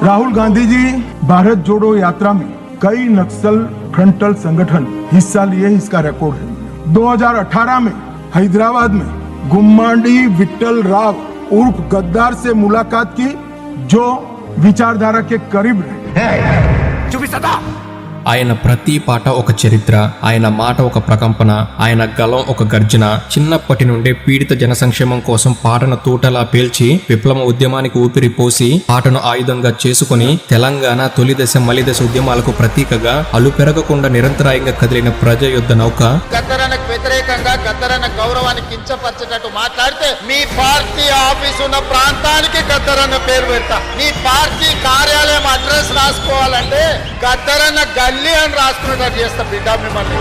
राहुल गांधी जी भारत जोड़ो यात्रा में कई नक्सल फ्रंटल संगठन हिस्सा लिए, इसका रिकॉर्ड है। 2018 में हैदराबाद में गुम्माडी विट्ठल राव उर्फ गद्दार से मुलाकात की, जो विचारधारा के करीब रहे। ఆయన ప్రతి పాట ఒక చరిత్ర, ఆయన మాట ఒక ప్రకంపన, ఆయన గలం ఒక గర్జన. చిన్నప్పటి నుండే పీడిత జన సంక్షేమం కోసం పాటను తూటలా పేల్చి విప్లవ ఉద్యమానికి ఊపిరి పోసి పాటను ఆయుధంగా చేసుకుని తెలంగాణ తొలి దశ మలి దశ ఉద్యమాలకు ప్రతీకగా అలుపెరగకుండా నిరంతరాయంగా కదిలిన ప్రజా యుద్ధ నౌక. గద్దరానికి వ్యతిరేకంగా గద్దరన్న గౌరవాన్ని కించపరిచేటట్టు మాట్లాడితే మీ పార్టీ ఆఫీస్ ఉన్న ప్రాంతానికి గద్దరన్న పేరు పెడతా. మీ పార్టీ కార్యాలయం అడ్రస్ రాసుకోవాలంటే గద్దరన్న గల్లీ అని రాసుకునేటట్టు చేస్తా బిడ్డ మిమ్మల్ని.